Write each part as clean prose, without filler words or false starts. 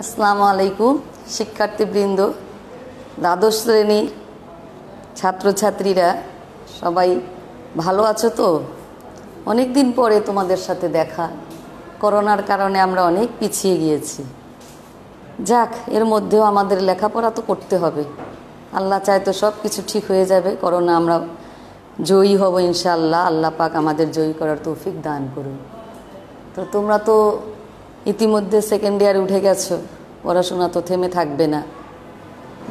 আসসালামু আলাইকুম শিক্ষার্থীবৃন্দ, দ্বাদশ শ্রেণীর ছাত্রছাত্রীরা সবাই ভালো আছো তো? অনেক দিন পরে তোমাদের সাথে দেখা। করোনার কারণে আমরা অনেক পিছিয়ে গিয়েছি। যাক, এর মধ্যেও আমাদের লেখাপড়া তো করতে হবে। আল্লাহ চায় তো সব কিছু ঠিক হয়ে যাবে। করোনা আমরা জয়ী হব ইনশাআল্লাহ। আল্লাহ পাক আমাদের জয়ী করার তৌফিক দান করুন। তো তোমরা তো ইতিমধ্যে সেকেন্ড ইয়ারে উঠে গেছো, পড়াশোনা তো থেমে থাকবে না।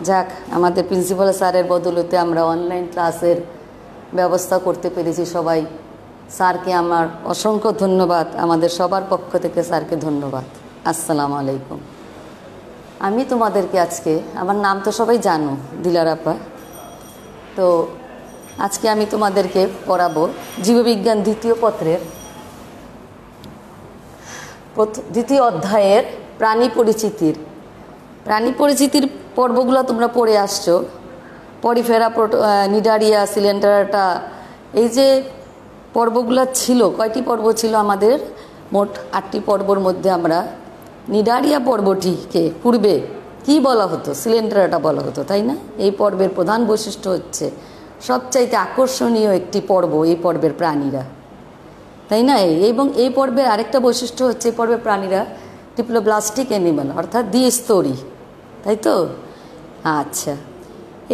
যাক, আমাদের প্রিন্সিপাল স্যারের বদলতে আমরা অনলাইন ক্লাসের ব্যবস্থা করতে পেরেছি। সবাই স্যারকে আমার অসংখ্য ধন্যবাদ, আমাদের সবার পক্ষ থেকে স্যারকে ধন্যবাদ। আসসালামু আলাইকুম। আমি তোমাদেরকে আজকে, আমার নাম তো সবাই জানো, দিলার আপা। তো আজকে আমি তোমাদেরকে পড়াবো জীববিজ্ঞান দ্বিতীয় পত্রের দ্বিতীয় অধ্যায়ের প্রাণী পরিচিতির পর্বগুলো তোমরা পড়ে আসছো। পরিফেরা, নিডারিয়া, সিলেন্ডারাটা, এই যে পর্বগুলো ছিল, কয়টি পর্ব ছিল আমাদের? মোট 8টি পর্বর মধ্যে আমরা নিডারিয়া পর্বটিকে পূর্বে কি বলা হতো? সিলেন্ডারাটা বলা হতো, তাই না? এই পর্বের প্রধান বৈশিষ্ট্য হচ্ছে সবচাইতে আকর্ষণীয় একটি পর্ব এই পর্বের প্রাণীরা, তাই না? এবং এই পর্বের আরেকটা বৈশিষ্ট্য হচ্ছে এই পর্বের প্রাণীরা ডিপ্লোব্লাস্টিক অ্যানিমাল, অর্থাৎ দ্বিস্তরী, তাই তো? আচ্ছা,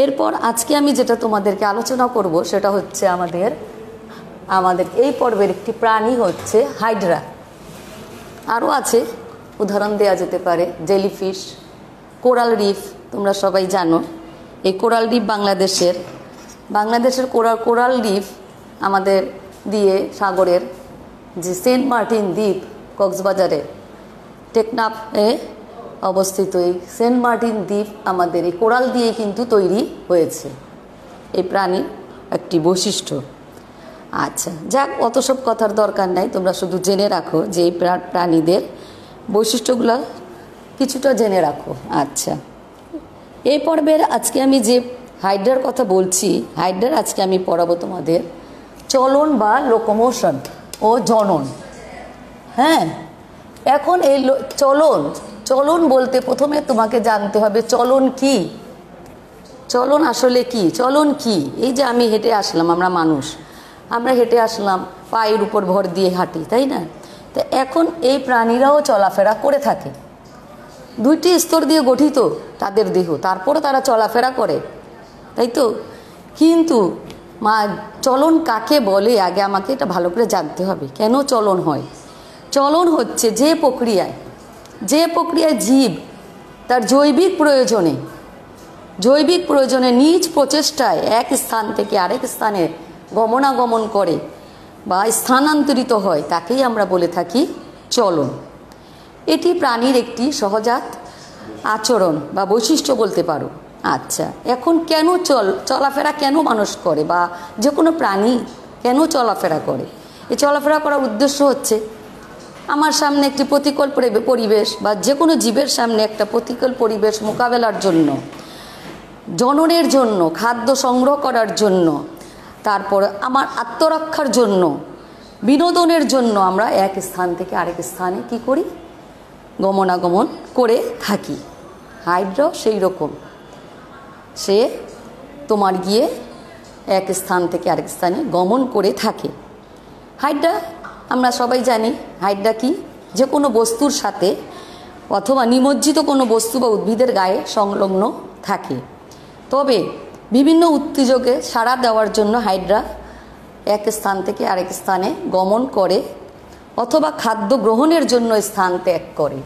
এরপর আজকে আমি যেটা তোমাদেরকে আলোচনা করব সেটা হচ্ছে আমাদের এই পর্বের একটি প্রাণী হচ্ছে হাইড্রা। আরও আছে, উদাহরণ দেওয়া যেতে পারে জেলিফিশ, কোরাল রিফ। তোমরা সবাই জানো এই কোরাল রিফ বাংলাদেশের কোরাল রিফ আমাদের দিয়ে সাগরের যে সেন্ট মার্টিন দ্বীপ, কক্সবাজারে টেকনাফে অবস্থিত এই সেন্ট মার্টিন দ্বীপ আমাদের এই কোরাল দিয়ে কিন্তু তৈরি হয়েছে। এই প্রাণীর একটি বৈশিষ্ট্য। আচ্ছা, যাক, অত সব কথার দরকার নাই, তোমরা শুধু জেনে রাখো যে এই প্রাণীদের বৈশিষ্ট্যগুলো কিছুটা জেনে রাখো। আচ্ছা, এই পর্বের আজকে আমি যে হাইড্রার কথা বলছি, হাইড্রার আজকে আমি পড়াবো তোমাদের চলন বা লোকোমোশন ও জনন। হ্যাঁ, এখন এই চলন বলতে প্রথমে তোমাকে জানতে হবে চলন কি, চলন আসলে কি, চলন কি? এই যে আমি হেঁটে আসলাম, আমরা হেঁটে আসলাম, পায়ের উপর ভর দিয়ে হাঁটি, তাই না? তো এখন এই প্রাণীরাও চলাফেরা করে থাকে। 2টি স্তর দিয়ে গঠিত তাদের দেহ, তারপরে তারা চলাফেরা করে, তাই তো? কিন্তু চলন কাকে বলে আগে আমাকে এটা ভালো করে জানতে হবে। কেন চলন হয়? চলন হচ্ছে যে প্রক্রিয়ায় জীব তার জৈবিক প্রয়োজনে নিজ প্রচেষ্টায় এক স্থান থেকে আরেক স্থানে গমনাগমন করে বা স্থানান্তরিত হয়, তাকেই আমরা বলে থাকি চলন। এটি প্রাণীর একটি সহজাত আচরণ বা বৈশিষ্ট্য বলতে পারো। আচ্ছা, এখন কেন চলাফেরা কেন মানুষ করে বা যে কোনো প্রাণী কেন চলাফেরা করে? এই চলাফেরা করার উদ্দেশ্য হচ্ছে আমার সামনে একটি প্রতিকূল পরিবেশ বা যে কোনো জীবের সামনে একটা প্রতিকূল পরিবেশ মোকাবেলার জন্য, জননের জন্য, খাদ্য সংগ্রহ করার জন্য, তারপর আমার আত্মরক্ষার জন্য, বিনোদনের জন্য আমরা এক স্থান থেকে আরেক স্থানে কি করি? গমনাগমন করে থাকি। হাইড্রা সেই রকম, সে তোমার গিয়ে এক স্থান থেকে আরেক স্থানে গমন করে থাকে। হাইড্রা আমরা সবাই জানি, হাইড্রা কি? যে কোনো বস্তুর সাথে অথবা নিমজ্জিত কোনো বস্তু বা উদ্ভিদের গায়ে সংলগ্ন থাকে। তবে বিভিন্ন উত্তেজকে সাড়া দেওয়ার জন্য হাইড্রা এক স্থান থেকে আরেক স্থানে গমন করে অথবা খাদ্য গ্রহণের জন্য স্থান ত্যাগ করে।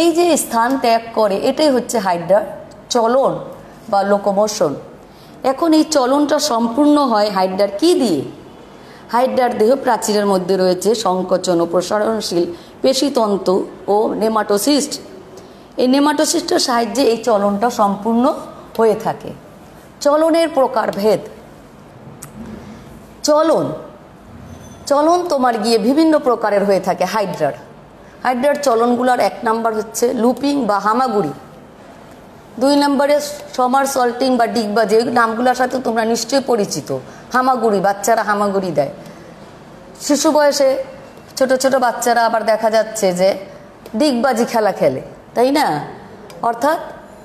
এই যে স্থান ত্যাগ করে, এটাই হচ্ছে হাইড্রার চলন বা লোকোমোশন। এখন এই চলনটা সম্পূর্ণ হয় হাইড্রার কি দিয়ে? হাইড্রার দেহ প্রাচীরের মধ্যে রয়েছে সংকোচন ও প্রসারণশীল পেশিতন্তু ও নেমাটোসিস্ট। এই নেমাটোসিস্টের সাহায্যে এই চলনটা সম্পূর্ণ হয়ে থাকে। চলনের প্রকারভেদ। চলন তোমার গিয়ে বিভিন্ন প্রকারের হয়ে থাকে হাইড্রার চলনগুলোর 1 নাম্বার হচ্ছে লুপিং বা হামাগুড়ি, 2 নম্বরে সমারসল্টিং বা ডিগবাজি। এই নামগুলোর সাথে তোমরা নিশ্চয়ই পরিচিত। হামাগুড়ি, বাচ্চারা হামাগুড়ি দেয়। শিশু বয়সে ছোট ছোট বাচ্চারা আবার দেখা যাচ্ছে যে ডিগবাজি খেলা খেলে, তাই না? অর্থাৎ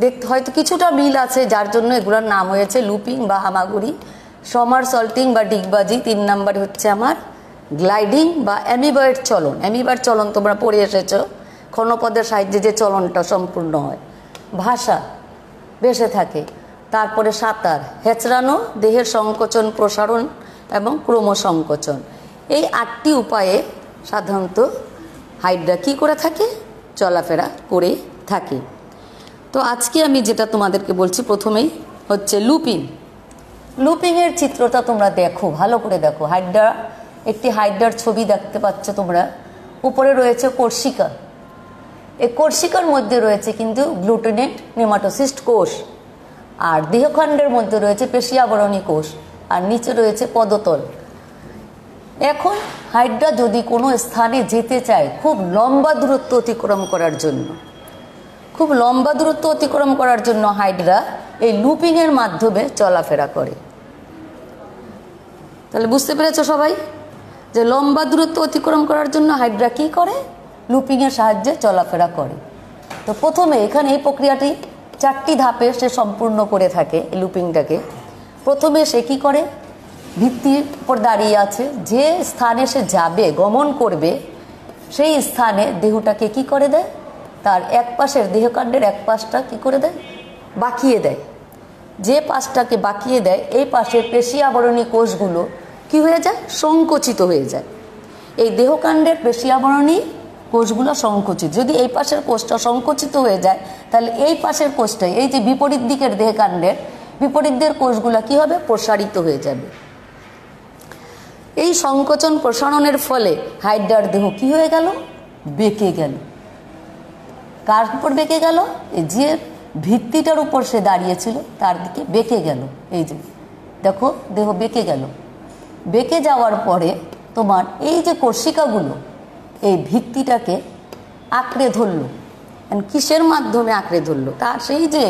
দেখতে হয়তো কিছুটা মিল আছে, যার জন্য এগুলোর নাম হয়েছে লুপিং বা হামাগুড়ি। সমারসল্টিং বা ডিগবাজি 3 নাম্বার হচ্ছে আমার গ্লাইডিং বা অ্যামিবয়েড চলন। অ্যামিবয়েড চলন তোমরা পড়ে এসেছো, ক্ষণপদের সাহায্যে যে চলনটা সম্পূর্ণ হয়। ভাষা ভেসে থাকে। তারপরে সাঁতার, হেঁচড়ানো, দেহের সংকোচন প্রসারণ এবং ক্রমসংকোচন। এই 8টি উপায়ে সাধারণত হাইড্রা কী করে থাকে? চলাফেরা করে থাকে। তো আজকে আমি যেটা তোমাদেরকে বলছি প্রথমেই হচ্ছে লুপিং। লুপিংয়ের চিত্রটা তোমরা দেখো, ভালো করে দেখো। হাইড্রা, একটি হাইড্রার ছবি দেখতে পাচ্ছ তোমরা। উপরে রয়েছে কোর্সিকা। এই কোর্সিকার মধ্যে রয়েছে কিন্তু গ্লুটিনেট নেমাটোসিস্ট কোষ, আর দেহখণ্ডের মধ্যে রয়েছে পেশি আবরণী কোষ, আর নিচে রয়েছে পদতল। এখন হাইড্রা যদি কোনো স্থানে যেতে চায় খুব লম্বা দূরত্ব অতিক্রম করার জন্য, খুব লম্বা দূরত্ব অতিক্রম করার জন্য হাইড্রা এই লুপিংয়ের মাধ্যমে চলাফেরা করে। তাহলে বুঝতে পেরেছো সবাই যে লম্বা দূরত্ব অতিক্রম করার জন্য হাইড্রা কী করে? লুপিংয়ের সাহায্যে চলাফেরা করে। তো প্রথমে এখানে এই প্রক্রিয়াটি 4টি ধাপে সে সম্পূর্ণ করে থাকে এই লুপিংটাকে। প্রথমে সে কী করে? ভিত্তির উপর দাঁড়িয়ে আছে, যে স্থানে সে যাবে, গমন করবে, সেই স্থানে দেহটাকে কি করে দেয়? তার এক পাশের দেহকাণ্ডের এক পাশটা কি করে দেয়? বাঁকিয়ে দেয়। যে পাশটাকে বাঁকিয়ে দেয় এই পাশের পেশি আবরণী কোষগুলো কি হয়ে যায়? সংকুচিত হয়ে যায়। এই দেহকাণ্ডের পেশি আবরণী কোষগুলো সংকুচিত। যদি এই পাশের কোষটা সংকুচিত হয়ে যায় তাহলে এই পাশের কোষটাই, এই যে বিপরীত দিকের দেহকাণ্ডের বিপরীত দিকের কোষগুলো কি হবে? প্রসারিত হয়ে যাবে। এই সংকোচন প্রসারণের ফলে হাইড্রার দেহ কি হয়ে গেল? বেঁকে গেল। কার উপর বেঁকে গেল? যে ভিত্তিটার উপর সে দাঁড়িয়েছিল তার দিকে বেঁকে গেল। এই যে দেখো, দেহ বেঁকে গেল। বেঁকে যাওয়ার পরে তোমার এই যে কোর্সিকাগুলো এই ভিত্তিটাকে আঁকড়ে ধরলো। কিসের মাধ্যমে আঁকড়ে ধরলো? তার সেই যে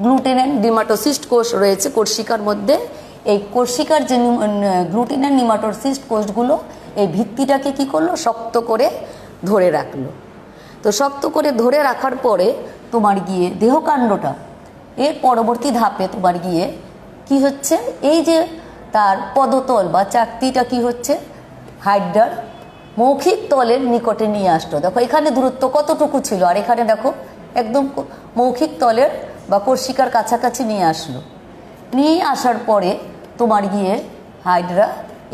গ্লুটিনেট নেমাটোসিস্ট কোষ রয়েছে কোর্সিকার মধ্যে, এই কোর্সিকার যে গ্লুটিনেট নেমাটোসিস্ট কোষগুলো এই ভিত্তিটাকে কি করলো? শক্ত করে ধরে রাখলো। তো শক্ত করে ধরে রাখার পরে তোমার গিয়ে দেহকাণ্ডটা এর পরবর্তী ধাপে তোমার গিয়ে কি হচ্ছে? এই যে তার পদতল বা চাকতিটা কি হচ্ছে? হাইড্রার মৌখিক তলের নিকটে নিয়ে আসতো। দেখো এখানে দূরত্ব কতটুকু ছিল, আর এখানে দেখো একদম মৌখিক তলের বা কোর্সিকার কাছাকাছি নিয়ে আসলো। নিয়ে আসার পরে তোমার গিয়ে হাইড্রা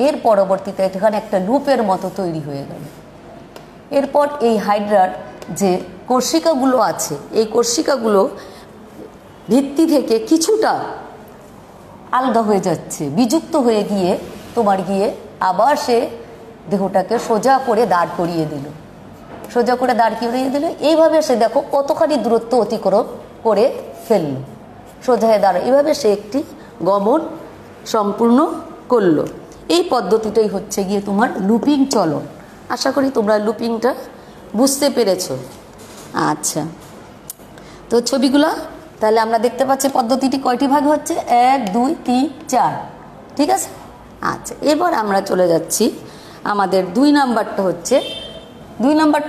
এর পরবর্তীতে এখানে একটা লুপের মতো তৈরি হয়ে গেল। এরপর এই হাইড্রার যে কোর্সিকাগুলো আছে এই কোর্সিকাগুলো ভিত্তি থেকে কিছুটা আলগা হয়ে যাচ্ছে, বিযুক্ত হয়ে গিয়ে তোমার গিয়ে আবার সে দেহটাকে সোজা করে দাঁড় করিয়ে দিল। সোজা করে দাঁড় করিয়ে দিল। এইভাবে সে দেখো কতখানি দূরত্ব অতিক্রম করে ফেলল। সোজা হয়ে দাঁড়ায়, এইভাবে সে একটি গমন সম্পূর্ণ করলো। এই পদ্ধতিটাই হচ্ছে গিয়ে তোমার লুপিং চলন। আশা করি তোমরা লুপিংটা বুঝতে পেরেছো। আচ্ছা, তো ছবিগুলো তাহলে আমরা দেখতে পাচ্ছি পদ্ধতিটি কয়টি ভাগ হচ্ছে? 1, 2, 3, 4। ঠিক আছে। আচ্ছা, এবার আমরা চলে যাচ্ছি আমাদের 2 নাম্বারটা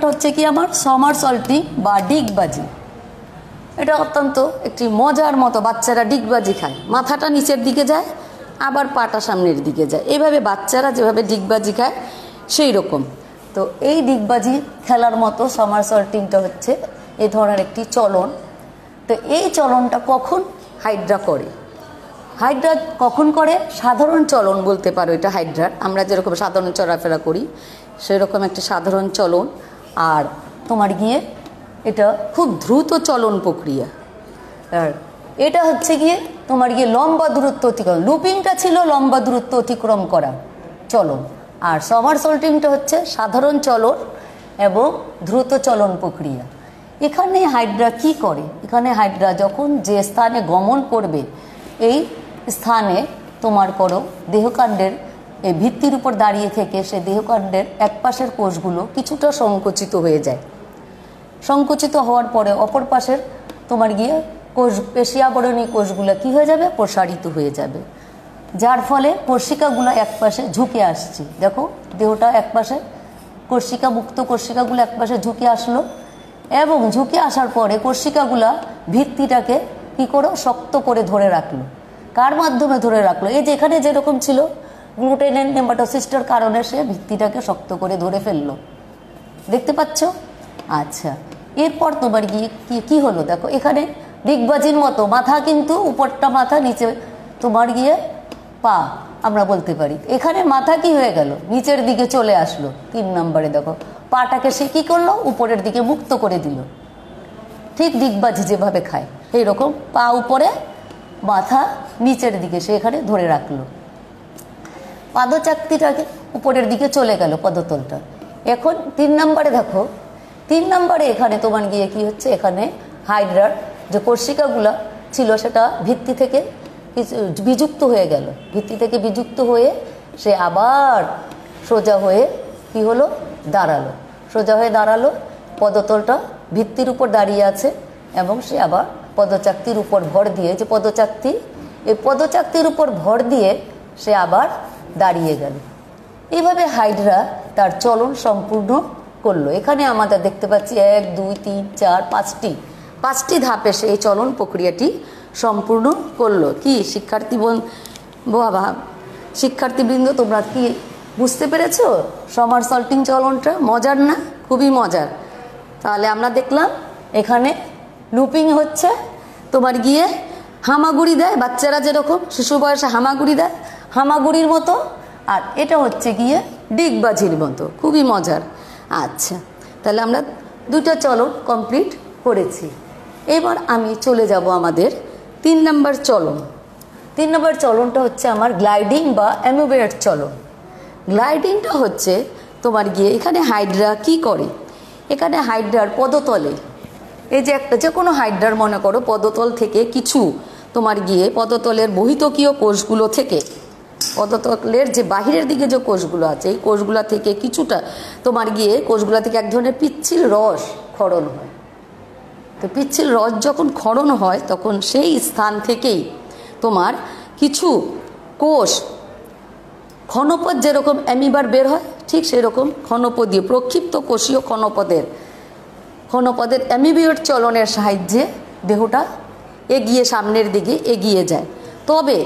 হচ্ছে কি আমার সমারসল্টিং বা ডিগবাজি। এটা অত্যন্ত একটি মজার মতো, বাচ্চারা ডিগবাজি খায়। মাথাটা নিচের দিকে যায়, আবার পাটা সামনের দিকে যায়। এইভাবে বাচ্চারা যেভাবে ডিগবাজি খায় সেই রকম। তো এই ডিগবাজি খেলার মতো সমারসল্টিংটা হচ্ছে এই ধরনের একটি চলন। তো এই চলনটা কখন হাইড্রা করে? হাইড্রা কখন করে? সাধারণ চলন বলতে পারো এটা হাইড্রার। আমরা যেরকম সাধারণ চলাফেরা করি সেরকম একটা সাধারণ চলন। আর তোমার গিয়ে এটা খুব দ্রুত চলন প্রক্রিয়া। আর এটা হচ্ছে গিয়ে তোমার গিয়ে লম্বা দূরত্ব অতিক্রম। লুপিংটা ছিল লম্বা দূরত্ব অতিক্রম করা চলন, আর সমারসল্টিংটা হচ্ছে সাধারণ চলন এবং দ্রুত চলন প্রক্রিয়া। এখানে হাইড্রা কি করে? এখানে হাইড্রা যখন যে স্থানে গমন করবে এই স্থানে তোমার করো দেহকাণ্ডের এই ভিত্তির উপর দাঁড়িয়ে থেকে সে দেহকাণ্ডের এক পাশের কোষগুলো কিছুটা সংকুচিত হয়ে যায়। সংকুচিত হওয়ার পরে অপর পাশের তোমার গিয়ে কোষ পেশি আবরণী কোষগুলো কি হয়ে যাবে? প্রসারিত হয়ে যাবে, যার ফলে কোর্সিকাগুলো এক পাশে ঝুঁকে আসছে। দেখো দেহটা এক পাশে, কোর্সিকা মুক্ত কোর্সিকাগুলো এক পাশে ঝুঁকে আসলো। এবং ঝুঁকে আসার পরে কর্ষিকাগুলা ভিত্তিটাকে কি করো, শক্ত করে ধরে রাখলো। কার মাধ্যমে ধরে রাখলো? এই যে এখানে যেরকম ছিল গ্লুটেন নেমাটোসিস্টের কারণে সে ভিত্তিটাকে শক্ত করে ধরে ফেললো। দেখতে পাচ্ছ? আচ্ছা, এরপর তোমার গিয়ে কি হলো দেখো, এখানে ডিগবাজির মতো মাথা, কিন্তু উপরটা মাথা, নিচে তোমার গিয়ে পা আমরা বলতে পারি। এখানে মাথা কি হয়ে গেল, নিচের দিকে চলে আসলো। 3 নম্বরে দেখো পাটাকে সে কি করলো, উপরের দিকে মুক্ত করে দিল। ঠিক ডিগবাজি যেভাবে খায় এইরকম পা উপরে, মাথা নিচের দিকে সে এখানে ধরে রাখলো। পাদচাকতিটাকে উপরের দিকে চলে গেল, পদতলটা। এখন 3 নম্বরে দেখো, 3 নম্বরে এখানে তোমার গিয়ে কি হচ্ছে, এখানে হাইড্রার যে কর্ষিকাগুলা ছিল সেটা ভিত্তি থেকে বিযুক্ত হয়ে গেল। ভিত্তি থেকে বিযুক্ত হয়ে সে আবার সোজা হয়ে কি হলো, দাঁড়ালো। সোজা হয়ে দাঁড়ালো, পদতলটা ভিত্তির উপর দাঁড়িয়ে আছে এবং সে আবার পদচাকতির উপর ভর দিয়ে, যে পদচাকতি, এই পদচাকতির উপর ভর দিয়ে সে আবার দাঁড়িয়ে গেল। এইভাবে হাইড্রা তার চলন সম্পূর্ণ করলো। এখানে আমাদের দেখতে পাচ্ছি 1 2 3 4 5টি ধাপে সে এই চলন প্রক্রিয়াটি সম্পূর্ণ করলো। কি শিক্ষার্থীবৃন্দ, তোমরা কি বুঝতে পেরেছো? সমারসল্টিং চলনটা মজার না? খুবই মজার। তাহলে আমরা দেখলাম এখানে লুপিং হচ্ছে, তোমার গিয়ে হামাগুড়ি দেয়, বাচ্চারা যেরকম শিশু বয়সে হামাগুড়ি দেয়, হামাগুড়ির মতো। আর এটা হচ্ছে গিয়ে ডিগবাজির মতো, খুবই মজার। আচ্ছা, তাহলে আমরা 2টা চলন কমপ্লিট করেছি। এবার আমি চলে যাব আমাদের 3 নম্বর চলন। 3 নম্বর চলনটা হচ্ছে আমার গ্লাইডিং বা অ্যামোবেট চলন। গ্লাইডিংটা হচ্ছে তোমার গিয়ে এখানে হাইড্রা কি করে, এখানে হাইড্রার পদতলে, এই যে একটা যে কোনো হাইড্রার মনে করো পদতল থেকে কিছু তোমার গিয়ে পদতলের বহিতকীয় কোষগুলো থেকে, পদতলের যে বাহিরের দিকে যে কোষগুলো আছে এই কোষগুলো থেকে কিছুটা তোমার গিয়ে কোষগুলো থেকে এক ধরনের পিচ্ছিল রস ক্ষরণ হয়। তো পিচ্ছিল রস যখন ক্ষরণ হয় তখন সেই স্থান থেকেই তোমার কিছু কোষ, ক্ষণপদ যেরকম অ্যামিবার বের হয় ঠিক সেরকম ক্ষণপদীয় প্রক্ষিপ্ত কোষীয় ক্ষণপদের অ্যামিবিয়েট চলনের সাহায্যে দেহটা এগিয়ে সামনের দিকে এগিয়ে যায়। তবে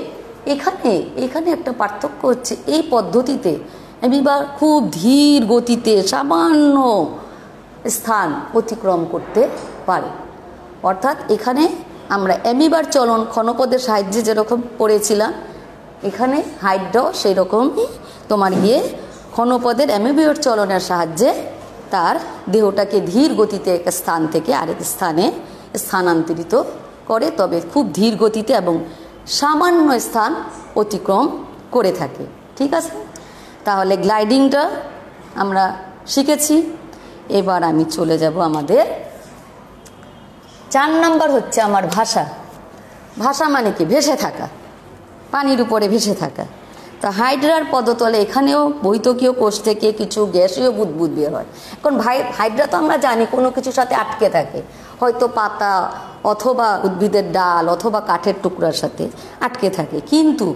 এখানে একটা পার্থক্য হচ্ছে, এই পদ্ধতিতে অ্যামিবা খুব ধীর গতিতে সামান্য স্থান অতিক্রম করতে পারে। অর্থাৎ এখানে আমরা অ্যামিবার চলন ক্ষণপদের সাহায্যে যেরকম পড়েছিলাম, এখানে হাইড্রাও সেই রকমই তোমার গিয়ে ক্ষণপদের অ্যামিবিয়েট চলনের সাহায্যে তার দেহটাকে ধীর গতিতে এক স্থান থেকে আরেক স্থানে স্থানান্তরিত করে, তবে খুব ধীর গতিতে এবং সামান্য স্থান অতিক্রম করে থাকে। ঠিক আছে, তাহলে গ্লাইডিংটা আমরা শিখেছি। এবার আমি চলে যাব আমাদের 4 নম্বর হচ্ছে আমার ভাষা। ভাষা মানে কি? ভেসে থাকা, পানির উপরে ভেসে থাকা। তা হাইড্রার পদতলে এখানেও বৈতকীয় কোষ থেকে কিছু গ্যাসীয় বুদবুদ বের হয়। এখন হাইড্রা তো আমরা জানি কোনো কিছুর সাথে আটকে থাকে, হয়তো পাতা অথবা উদ্ভিদের ডাল অথবা কাঠের টুকরার সাথে আটকে থাকে। কিন্তু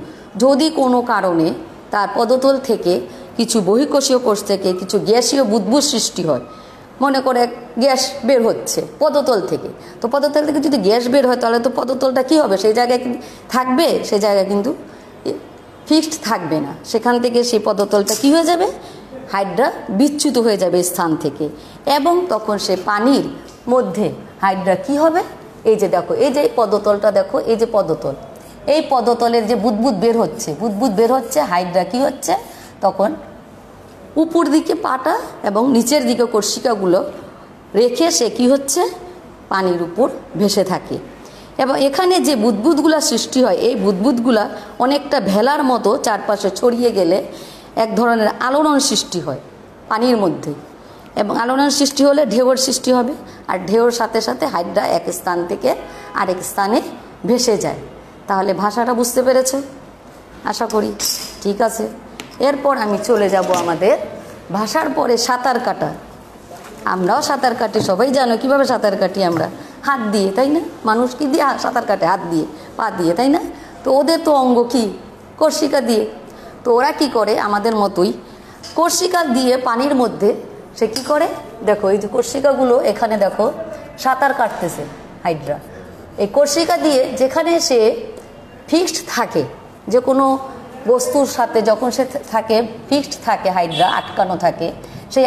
যদি কোনো কারণে তার পদতল থেকে কিছু বহিঃকোষীয় কোষ থেকে কিছু গ্যাসীয় বুদবুদ সৃষ্টি হয়, মনে করে গ্যাস বের হচ্ছে পদতল থেকে, তো পদতল থেকে যদি গ্যাস বের হয় তাহলে তো পদতলটা কী হবে, সেই জায়গায় থাকবে, সেই জায়গায় কিন্তু ফিক্সড থাকবে না। সেখান থেকে সেই পদতলটা কী হয়ে যাবে, হাইড্রা বিচ্যুত হয়ে যাবে স্থান থেকে, এবং তখন সে পানির মধ্যে হাইড্রা কি হবে, এই যে দেখো, এই যে পদতলটা দেখো, এই যে পদতল, এই পদতলের যে বুদবুদ বের হচ্ছে, হাইড্রা কি হচ্ছে তখন উপর দিকে পাটা এবং নিচের দিকে কর্ষিকাগুলো রেখে সে কি হচ্ছে পানির উপর ভেসে থাকে। এবং এখানে যে বুদবুদগুলা সৃষ্টি হয়, এই বুদবুদগুলা অনেকটা ভেলার মতো চারপাশে ছড়িয়ে গেলে এক ধরনের আলোড়ন সৃষ্টি হয় পানির মধ্যে, এবং আলোড়ন সৃষ্টি হলে ঢেউর সৃষ্টি হবে, আর ঢেউর সাথে সাথে হাইড্রা এক স্থান থেকে আরেক স্থানে ভেসে যায়। তাহলে ভাষাটা বুঝতে পেরেছ আশা করি। ঠিক আছে, এরপর আমি চলে যাব আমাদের ভাষার পরে সাঁতার কাটা। আমরাও সাঁতার কাটি, সবাই জানো কীভাবে সাঁতার কাটি আমরা, হাত দিয়ে, তাই না? মানুষ কি দিয়ে সাঁতার কাটে? হাত দিয়ে, পা দিয়ে, তাই না? তো ওদের তো অঙ্গ কি, কর্ষিকা দিয়ে। তো ওরা কি করে আমাদের মতোই, কর্ষিকা দিয়ে পানির মধ্যে সে কি করে, দেখো এই যে কোর্সিকাগুলো এখানে দেখো সাঁতার কাটতেছে হাইড্রা। এই কোর্সিকা দিয়ে যেখানে সে ফিক্সড থাকে, যে কোনো বস্তুর সাথে যখন সে থাকে ফিক্সড থাকে, হাইড্রা আটকানো থাকে, সেই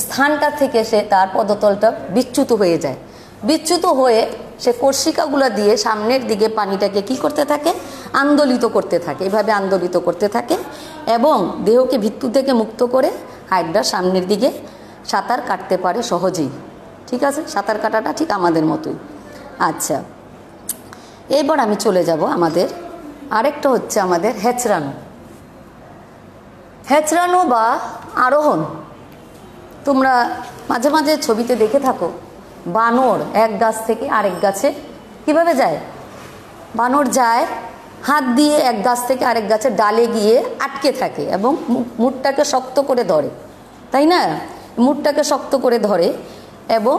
স্থানটা থেকে সে তার পদতলটা বিচ্যুত হয়ে যায়। বিচ্যুত হয়ে সে কোর্সিকাগুলো দিয়ে সামনের দিকে পানিটাকে কি করতে থাকে, আন্দোলিত করতে থাকে, এভাবে আন্দোলিত করতে থাকে এবং দেহকে ভিত্তু থেকে মুক্ত করে হাইড্রা সামনের দিকে সাঁতার কাটতে পারে সহজেই। ঠিক আছে, সাঁতার কাটাটা ঠিক আমাদের মতোই। আচ্ছা, এবার আমি চলে যাব আমাদের আরেকটা হচ্ছে আমাদের হেঁচড়ানো। হেঁচড়ানো বা আরোহণ, তোমরা মাঝে মাঝে ছবিতে দেখে থাকো বানর এক গাছ থেকে আরেক গাছে কিভাবে যায়। বানর যায় হাত দিয়ে এক গাছ থেকে আরেক গাছের ডালে গিয়ে আটকে থাকে এবং মুঠটাকে শক্ত করে ধরে, তাই না? মুঠটাকে শক্ত করে ধরে এবং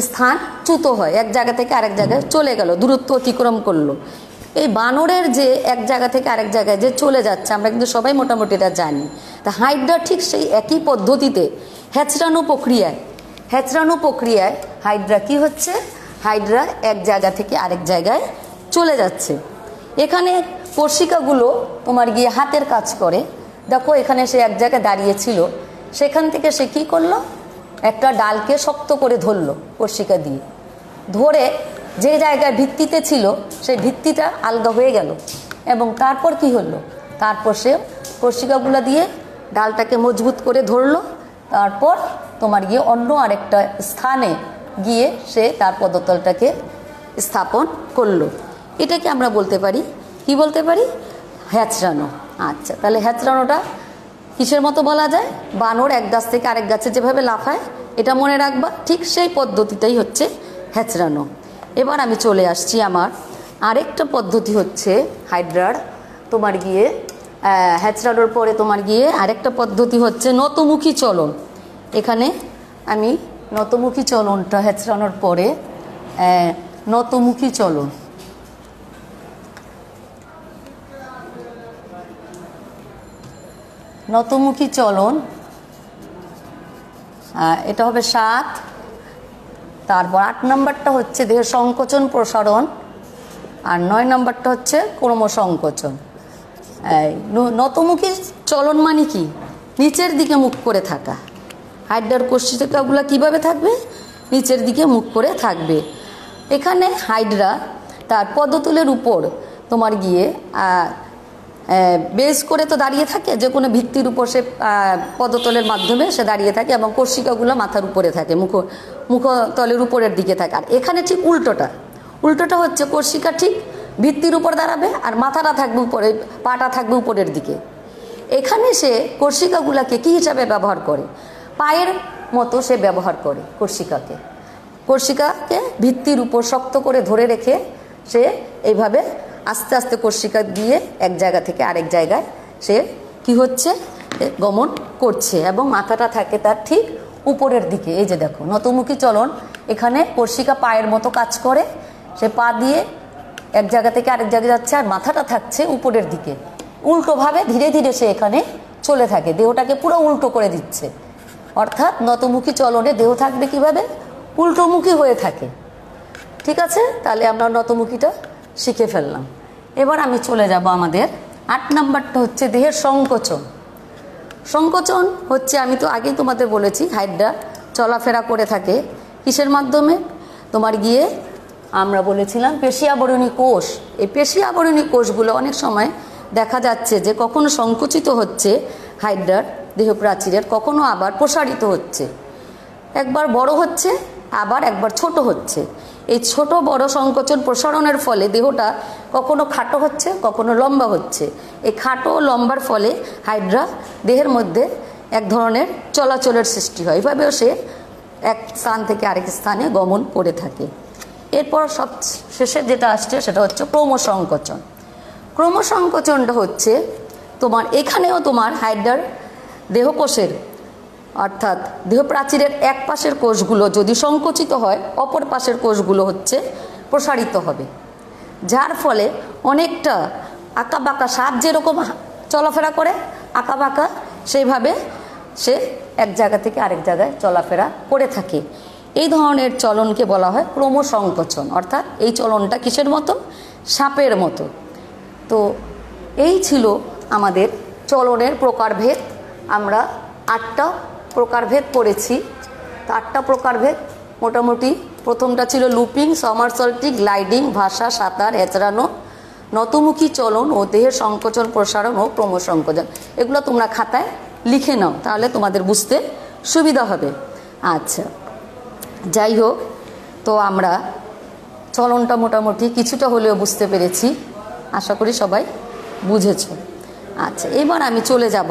স্থান চ্যুত হয়, এক জায়গা থেকে আরেক জায়গায় চলে গেল, দূরত্ব অতিক্রম করলো। এই বানরের যে এক জায়গা থেকে আরেক জায়গায় যে চলে যাচ্ছে আমরা কিন্তু সবাই মোটামুটি এটা জানি। তা হাইড্রা ঠিক সেই একই পদ্ধতিতে হেঁচড়ানো প্রক্রিয়ায় হাইড্রা কি হচ্ছে, হাইড্রা এক জায়গা থেকে আরেক জায়গায় চলে যাচ্ছে। এখানে কোর্সিকাগুলো তোমার গিয়ে হাতের কাজ করে। দেখো এখানে সে এক জায়গায় দাঁড়িয়েছিল, সেখান থেকে সে কি করলো, একটা ডালকে শক্ত করে ধরলো কোর্সিকা দিয়ে, ধরে যে জায়গায় ভিত্তিতে ছিল সেই ভিত্তিটা আলগা হয়ে গেল এবং তারপর কি হলো, তারপর সে কোর্সিকাগুলো দিয়ে ডালটাকে মজবুত করে ধরলো। তারপর তোমার গিয়ে অন্য আরেকটা স্থানে গিয়ে সে তার পদতলটাকে স্থাপন করলো। এটাকে আমরা বলতে পারি, কি বলতে পারি, হেঁচড়ানো। আচ্ছা, তাহলে হেঁচড়ানোটা কিসের মতো বলা যায়, বানর এক গাছ থেকে আরেক গাছে যেভাবে লাফায়, এটা মনে রাখবা, ঠিক সেই পদ্ধতিটাই হচ্ছে হেঁচড়ানো। এবার আমি চলে আসছি আমার আরেকটা পদ্ধতি হচ্ছে হাইড্রার, তোমার গিয়ে হেঁচড়ানোর পরে তোমার গিয়ে আরেকটা পদ্ধতি হচ্ছে নতমুখী চলন। এখানে আমি নতমুখী চলনটা হেঁচড়ানোর পরে নতমুখী চলন, নতমুখী চলন এটা হবে 7। তারপর 8 নম্বরটা হচ্ছে দেহের সংকোচন প্রসারণ, আর 9 নম্বরটা হচ্ছে ক্রমসংকোচন। নতমুখী চলন মানে কি, নিচের দিকে মুখ করে থাকা। হাইড্রার কোর্সিকাগুলো কিভাবে থাকবে, নিচের দিকে মুখ করে থাকবে। এখানে হাইড্রা তার পদতলের উপর তোমার গিয়ে বেস করে তো দাঁড়িয়ে থাকে, যে কোনো ভিত্তির উপর সে পদতলের মাধ্যমে সে দাঁড়িয়ে থাকে এবং কোর্সিকাগুলো মাথার উপরে থাকে, মুখতলের উপরের দিকে থাকে। আর এখানে ঠিক উল্টোটা হচ্ছে কোর্সিকা ঠিক ভিত্তির উপর দাঁড়াবে আর মাথাটা থাকবে উপরে, পাটা থাকবে উপরের দিকে। এখানে সে কোর্সিকাগুলোকে কী হিসাবে ব্যবহার করে, পায়ের মতো সে ব্যবহার করে। কোর্সিকাকে ভিত্তির উপর শক্ত করে ধরে রেখে সে এইভাবে আস্তে আস্তে কোর্সিকা দিয়ে এক জায়গা থেকে আরেক জায়গায় সে কি হচ্ছে, গমন করছে এবং মাথাটা থাকে তার ঠিক উপরের দিকে। এই যে দেখো নতমুখী চলন, এখানে কোর্সিকা পায়ের মতো কাজ করে, সে পা দিয়ে এক জায়গা থেকে আরেক জায়গায় যাচ্ছে আর মাথাটা থাকছে উপরের দিকে। উল্টোভাবে ধীরে ধীরে সে এখানে চলে থাকে, দেহটাকে পুরো উল্টো করে দিচ্ছে। অর্থাৎ নতমুখী চলনে দেহ থাকবে কিভাবে, উল্টোমুখী হয়ে থাকে। ঠিক আছে, তাহলে আমরা নতমুখীটা শিখে ফেললাম। এবার আমি চলে যাব আমাদের 8 নম্বরটা হচ্ছে দেহের সংকোচন। সংকোচন হচ্ছে, আমি তো আগেই তোমাদের বলেছি, হাইড্রা চলাফেরা করে থাকে কিসের মাধ্যমে, তোমার গিয়ে আমরা বলেছিলাম পেশি আবরণী কোষ। এই পেশি আবরণী কোষগুলো অনেক সময় দেখা যাচ্ছে যে কখনো সংকুচিত হচ্ছে হাইড্রার দেহ প্রাচীরের, কখনো আবার প্রসারিত হচ্ছে, একবার বড় হচ্ছে আবার একবার ছোট হচ্ছে। এই ছোট বড় সংকোচন প্রসারণের ফলে দেহটা কখনো খাটো হচ্ছে কখনো লম্বা হচ্ছে। এই খাটো লম্বার ফলে হাইড্রা দেহের মধ্যে এক ধরনের চলাচলের সৃষ্টি হয়, এভাবেও সে এক স্থান থেকে আরেক স্থানে গমন করে থাকে। এরপর সব শেষে যেটা আসছে সেটা হচ্ছে ক্রমসংকোচন। ক্রমসংকোচনটা হচ্ছে তোমার এখানেও তোমার হাইড্রার দেহকোষের অর্থাৎ দেহ প্রাচীরের এক পাশের কোষগুলো যদি সংকুচিত হয়, অপর পাশের কোষগুলো হচ্ছে প্রসারিত হবে, যার ফলে অনেকটা আঁকাবাঁকা, সাপ যেরকম চলাফেরা করে আঁকাবাঁকা, সেইভাবে সে এক জায়গা থেকে আরেক জায়গায় চলাফেরা করে থাকে। এই ধরনের চলনকে বলা হয় ক্রমসংকোচন, অর্থাৎ এই চলনটা কিসের মতো? সাপের মতো। তো এই ছিল আমাদের চলনের প্রকারভেদ। আমরা 8টা প্রকারভেদ পড়েছি। তো 8টা প্রকারভেদ মোটামুটি, প্রথমটা ছিল লুপিং, সমারসল্টিং, গ্লাইডিং, ভাষা, সাঁতার, হেঁচড়ানো, নতমুখী চলন ও দেহের সংকোচন প্রসারণ ও ক্রমসংকোচন। এগুলো তোমরা খাতায় লিখে নাও, তাহলে তোমাদের বুঝতে সুবিধা হবে। আচ্ছা, যাই হোক, তো আমরা চলনটা মোটামুটি কিছুটা হলেও বুঝতে পেরেছি, আশা করি সবাই বুঝেছ। আচ্ছা, এবার আমি চলে যাব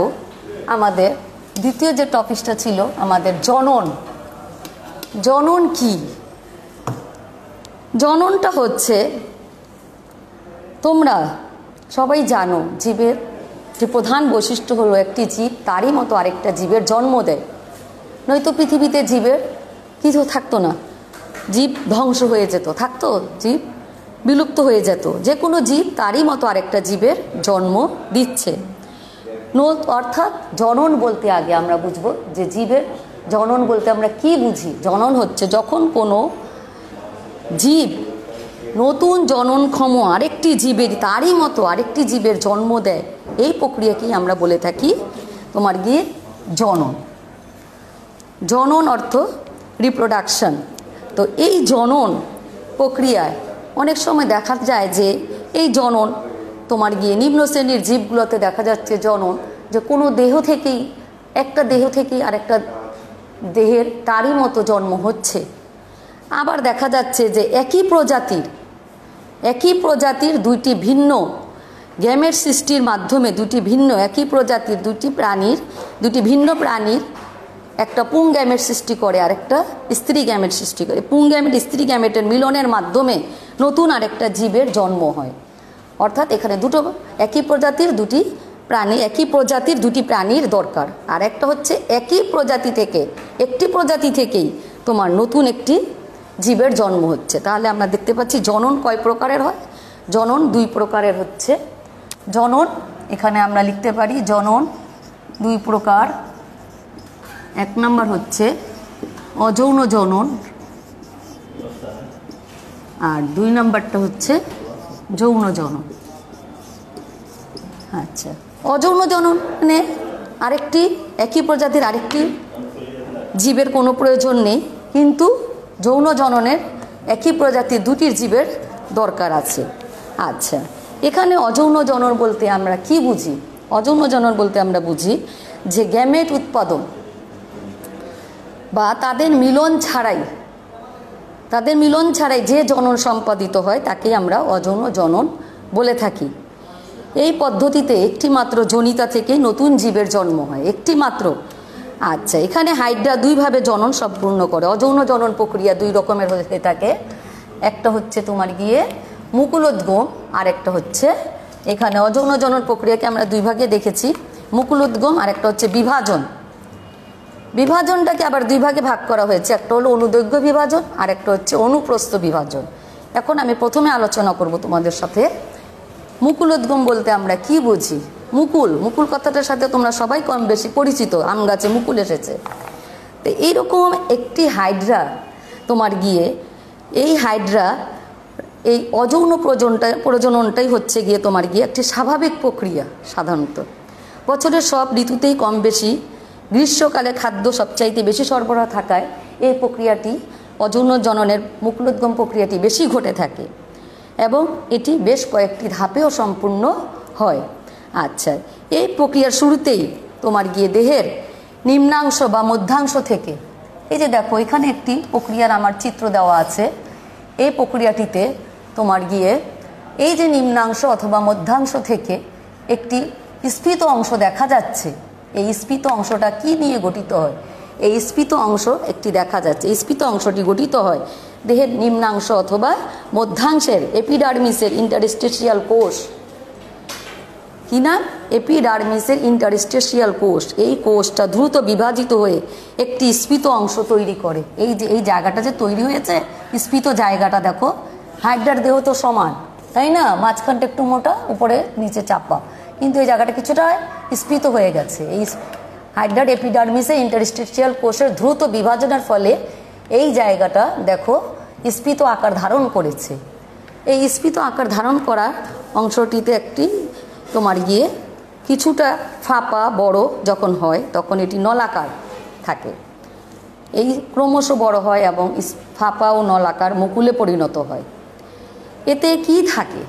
আমাদের দ্বিতীয় যে টপিকটা ছিল আমাদের জনন। জনন কি? জননটা হচ্ছে, তোমরা সবাই জানো, জীবের যে প্রধান বৈশিষ্ট্য হলো একটি জীব তারই মতো আরেকটা জীবের জন্ম দেয়, নয়তো পৃথিবীতে জীবের কিছু থাকতো না, জীব ধ্বংস হয়ে যেত, থাকতো জীব বিলুপ্ত হয়ে যেত। যে কোনো জীব তারই মতো আরেকটা জীবের জন্ম দিচ্ছে। অর্থাৎ জনন বলতে আগে আমরা বুঝবো যে জীবের জনন বলতে আমরা কি বুঝি। জনন হচ্ছে যখন কোনো জীব নতুন জননক্ষম আরেকটি জীবের, তারই মতো আরেকটি জীবের জন্ম দেয়, এই প্রক্রিয়াকেই আমরা বলে থাকি তোমার গিয়ে জনন। জনন অর্থ রিপ্রোডাকশন। তো এই জনন প্রক্রিয়ায় অনেক সময় দেখা যায় যে এই জনন তোমার গিয়ে নিম্ন শ্রেণীর জীবগুলোতে দেখা যাচ্ছে জনন যে কোনো দেহ থেকেই, একটা দেহ থেকেই আরেকটা দেহের তারই মতো জন্ম হচ্ছে। আবার দেখা যাচ্ছে যে একই প্রজাতির দুইটি ভিন্ন গ্যামেট সৃষ্টির মাধ্যমে একই প্রজাতির দুটি ভিন্ন প্রাণীর একটা পুং গ্যামেট সৃষ্টি করে আর একটা স্ত্রী গ্যামেট সৃষ্টি করে। পুং গ্যামেট স্ত্রী গ্যামেটের মিলনের মাধ্যমে নতুন আরেকটা জীবের জন্ম হয়। অর্থাৎ এখানে একই প্রজাতির দুটি প্রাণীর দরকার। আর একটা হচ্ছে একই একটি প্রজাতি থেকেই তোমার নতুন একটি জীবের জন্ম হচ্ছে। তাহলে আমরা দেখতে পাচ্ছি জনন কয় প্রকারের হয়? জনন 2 প্রকারের হচ্ছে। জনন এখানে আমরা লিখতে পারি জনন 2 প্রকার। 1 নম্বর হচ্ছে অযৌন জনন, আর 2 নম্বরটা হচ্ছে যৌন জনন। আচ্ছা, অযৌন জননে একই প্রজাতির আরেকটি জীবের কোনো প্রয়োজন নেই, কিন্তু যৌন জননের একই প্রজাতির দুটির জীবের দরকার আছে। আচ্ছা, এখানে অযৌন জনন বলতে আমরা কি বুঝি? অযৌন জনন বলতে আমরা বুঝি যে গ্যামেট উৎপাদন বা তাদের মিলন ছাড়াই যে জনন সম্পাদিত হয় তাকেই আমরা অযৌন জনন বলে থাকি। এই পদ্ধতিতে একটি মাত্র জনিতা থেকে নতুন জীবের জন্ম হয়, একটি মাত্র। আচ্ছা, এখানে হাইড্রা 2 ভাবে জনন সম্পূর্ণ করে। অযৌন জনন প্রক্রিয়া 2 রকমের হয়ে থাকে। একটা হচ্ছে তোমার গিয়ে মুকুলোদ্গম, আর একটা হচ্ছে, এখানে অযৌন জনন প্রক্রিয়াকে আমরা 2 ভাগে দেখেছি, মুকুলোদ্গম আর একটা হচ্ছে বিভাজন। বিভাজনটাকে আবার 2 ভাগে ভাগ করা হয়েছে, একটা হলো অনুদৈর্ঘ্য বিভাজন আর একটা হচ্ছে অনুপ্রস্থ বিভাজন। এখন আমি প্রথমে আলোচনা করব তোমাদের সাথে মুকুলোদ্গম বলতে আমরা কি বুঝি। মুকুল কথাটার সাথে তোমরা সবাই কম বেশি পরিচিত, আম গাছে মুকুল এসেছে। তো এইরকম একটি হাইড্রা তোমার গিয়ে, এই হাইড্রা এই অযৌন প্রজননটাই হচ্ছে গিয়ে তোমার গিয়ে একটি স্বাভাবিক প্রক্রিয়া। সাধারণত বছরের সব ঋতুতেই কম বেশি, গ্রীষ্মকালে খাদ্য সবচাইতে বেশি সরবরাহ থাকায় এই প্রক্রিয়াটি, অযৌন জননের মুকুলোদ্গম প্রক্রিয়াটি বেশি ঘটে থাকে এবং এটি বেশ কয়েকটি ধাপেও সম্পূর্ণ হয়। আচ্ছা, এই প্রক্রিয়ার শুরুতেই তোমার গিয়ে দেহের নিম্নাংশ বা মধ্যাংশ থেকে, এই যে দেখো এখানে একটি প্রক্রিয়ার আমার চিত্র দেওয়া আছে, এই প্রক্রিয়াটিতে তোমার গিয়ে এই যে নিম্নাংশ অথবা মধ্যাংশ থেকে একটি স্ফীত অংশ দেখা যাচ্ছে। এই স্ফীত অংশটা কি নিয়ে গঠিত হয়? এই স্ফীত অংশ একটি দেখা যাচ্ছে, এই স্ফীত অংশটি গঠিত হয় দেহের নিম্নাংশ অথবা মধ্যাংশের এপিডার্মিসের ইন্টারস্টেশিয়াল কোষ। কি না? এপিডার্মিসের ইন্টারস্টেশিয়াল কোষ। এই কোষটা দ্রুত বিভাজিত হয়ে একটি স্ফীত অংশ তৈরি করে। এই যে এই জায়গাটা যে তৈরি হয়েছে, স্ফীত জায়গাটা দেখো, হাইড্রার দেহ তো সমান, তাই না? মাঝখানটা একটু মোটা, উপরে নিচে চাপা, কিন্তু এই জায়গাটা কিছুটা স্ফীত হয়ে গেছে। এই হাইড্রার এপিডার্মিসে ইন্টারস্টিশিয়াল কোষের দ্রুত বিভাজনের ফলে এই জায়গাটা দেখো স্ফীত আকার ধারণ করেছে। এই স্ফীত আকার ধারণ করা অংশটিতে একটি তোমার গিয়ে কিছুটা ফাঁপা বড় যখন হয় তখন এটি নলাকার থাকে। এই ক্রমশ বড় হয় এবং ফাঁপা ও নলাকার মুকুলে পরিণত হয়। এতে কি থাকে?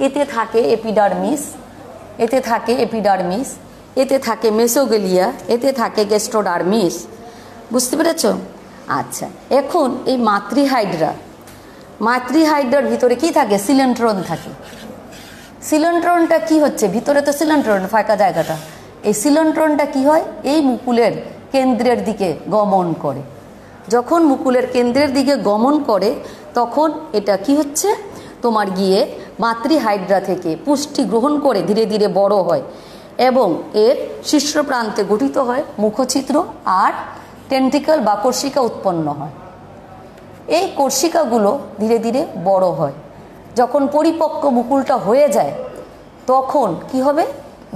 এতে থাকে এপিডার্মিস, এতে থাকে এপিডার্মিস, এতে থাকে মেসোগেলিয়া, এতে থাকে গেস্ট্রোডার্মিস। বুঝতে পেরেছ? আচ্ছা, এখন এই মাতৃহাইড্রার ভিতরে কি থাকে? সিলেন্ট্রন থাকে। সিলেন্ট্রনটা কি হচ্ছে? ভিতরে তো সিলেন্ট্রন, ফাঁকা জায়গাটা। এই সিলেন্ট্রনটা কি হয়? এই মুকুলের কেন্দ্রের দিকে গমন করে। যখন মুকুলের কেন্দ্রের দিকে গমন করে তখন এটা কি হচ্ছে? তোমার গিয়ে মাতৃহাইড্রা থেকে পুষ্টি গ্রহণ করে ধীরে ধীরে বড় হয় এবং এর শীর্ষ প্রান্তে গঠিত হয় মুখছিদ্র আর টেন্টিকল বা কর্ষিকা উৎপন্ন হয়। এই কর্ষিকাগুলো ধীরে ধীরে বড় হয়। যখন পরিপক্ক মুকুলটা হয়ে যায় তখন কি হবে?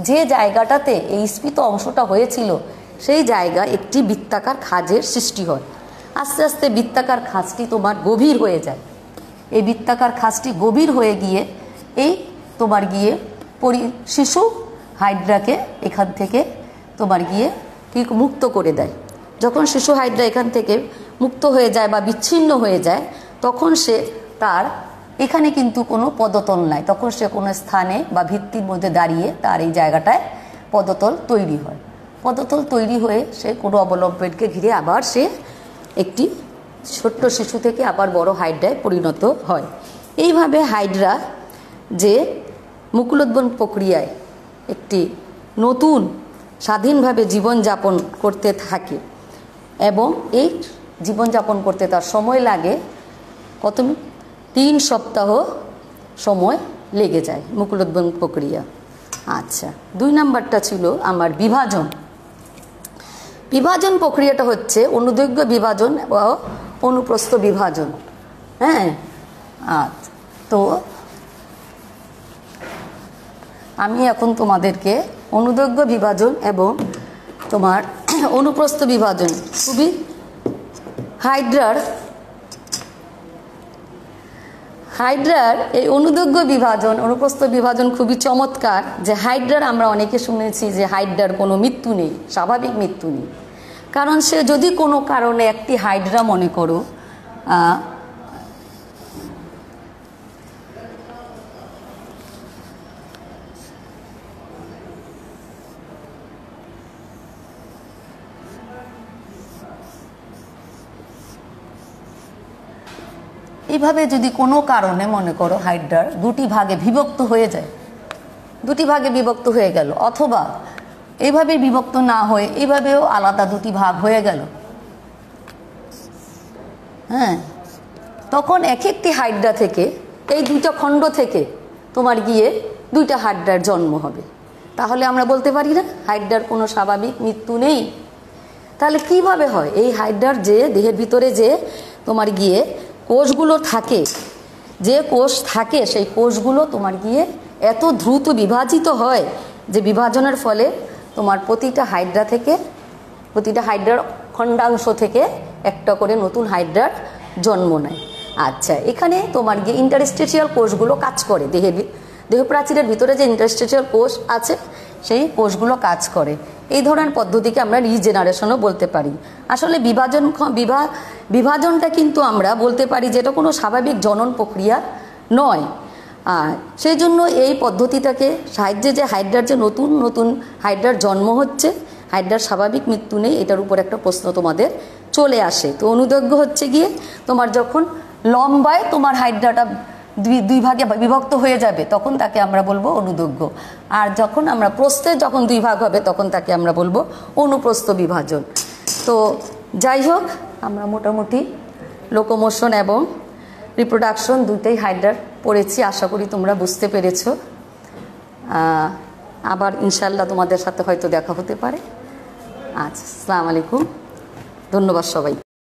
যে জায়গাটাতে এই স্ফীত অংশটা হয়েছিল সেই জায়গা একটি বৃত্তাকার খাঁজের সৃষ্টি হয়। আস্তে আস্তে বৃত্তাকার খাঁজটি তোমার গভীর হয়ে যায়। এই বৃত্তাকার খাঁজটি গভীর হয়ে গিয়ে এই তোমার গিয়ে শিশু হাইড্রাকে এখান থেকে তোমার গিয়ে কি মুক্ত করে দেয়। যখন শিশু হাইড্রা এখান থেকে মুক্ত হয়ে যায় বা বিচ্ছিন্ন হয়ে যায় তখন সে তার এখানে কিন্তু কোনো পদতল নাই, তখন সে কোনো স্থানে বা ভিত্তির মধ্যে দাঁড়িয়ে তার এই জায়গাটায় পদতল তৈরি হয়। পদতল তৈরি হয়ে সে কোনো অবলম্বনকে ঘিরে আবার সে একটি ছোট্ট শিশু থেকে আবার বড় হাইড্রায় পরিণত হয়। এইভাবে হাইড্রা যে মুকুলোদ্গম প্রক্রিয়ায় একটি নতুন স্বাধীনভাবে জীবনযাপন করতে থাকে এবং এই জীবনযাপন করতে তার সময় লাগে কত? 3 সপ্তাহ সময় লেগে যায় মুকুলোদ্গম প্রক্রিয়া। আচ্ছা, 2 নাম্বারটা ছিল আমার বিভাজন। বিভাজন প্রক্রিয়াটা হচ্ছে অনুদৈর্ঘ্য বিভাজন বা অনুপ্রস্থ বিভাজন। হ্যাঁ, আচ্ছা, তো আমি এখন তোমাদেরকে অনুদৈর্ঘ্য বিভাজন এবং তোমার অনুপ্রস্থ বিভাজন খুবই হাইড্রার এই অনুদৈর্ঘ্য বিভাজন অনুপ্রস্থ বিভাজন খুবই চমৎকার। যে হাইড্রার আমরা অনেকে শুনেছি যে হাইড্রার কোনো মৃত্যু নেই, স্বাভাবিক মৃত্যু নেই। কারণ সে যদি কোনো কারণে একটি হাইড্রা মনে করো এইভাবে যদি কোনো কারণে মনে করো হাইড্রার 2টি ভাগে বিভক্ত হয়ে যায়, 2টি ভাগে বিভক্ত হয়ে গেল, অথবা এইভাবে বিভক্ত না হয়ে এইভাবেও আলাদা 2টি ভাগ হয়ে গেল, হ্যাঁ, তখন এক একটি হাইড্রা থেকে এই 2টা খণ্ড থেকে তোমার গিয়ে 2টা হাইড্রার জন্ম হবে। তাহলে আমরা বলতে পারি না হাইড্রার কোনো স্বাভাবিক মৃত্যু নেই। তাহলে কিভাবে হয়? এই হাইড্রার যে দেহের ভিতরে যে তোমার গিয়ে কোষগুলো থাকে, যে কোষ থাকে সেই কোষগুলো তোমার গিয়ে এত দ্রুত বিভাজিত হয় যে বিভাজনের ফলে তোমার প্রতিটা হাইড্রার খণ্ডাংশ থেকে একটা করে নতুন হাইড্রার জন্ম নেয়। আচ্ছা, এখানে তোমার গিয়ে ইন্টারস্টিশিয়াল কোষগুলো কাজ করে। দেহ প্রাচীরের ভিতরে যে ইন্টারস্টিশিয়াল কোষ আছে সেই কোষগুলো কাজ করে। এই ধরনের পদ্ধতিকে আমরা রিজেনারেশনও বলতে পারি। আসলে বিভাজনটা কিন্তু আমরা বলতে পারি যে এটা কোনো স্বাভাবিক জনন প্রক্রিয়া নয়। আর সেই জন্য এই পদ্ধতিটাকে সাহায্যে যে হাইড্রার যে নতুন নতুন হাইড্রার জন্ম হচ্ছে, হাইড্রার স্বাভাবিক মৃত্যু নেই, এটার উপর একটা প্রশ্ন তোমাদের চলে আসে। তো অনুদৈর্ঘ্য হচ্ছে গিয়ে তোমার যখন লম্বায় তোমার হাইড্রাটা 2 ভাগে বিভক্ত হয়ে যাবে তখন তাকে আমরা বলবো অনুদৈর্ঘ্য। আর যখন আমরা প্রস্থে যখন 2 ভাগ হবে তখন তাকে আমরা বলবো অনুপ্রস্থ বিভাজন। তো যাই হোক, আমরা মোটামুটি লোকোমোশন এবং রিপ্রোডাকশন দুটোই হাইড্রার পড়েছি। আশা করি তোমরা বুঝতে পেরেছো। আবার ইনশাল্লাহ তোমাদের সাথে হয়তো দেখা হতে পারে। আচ্ছা, আসসালামু আলাইকুম, ধন্যবাদ সবাই।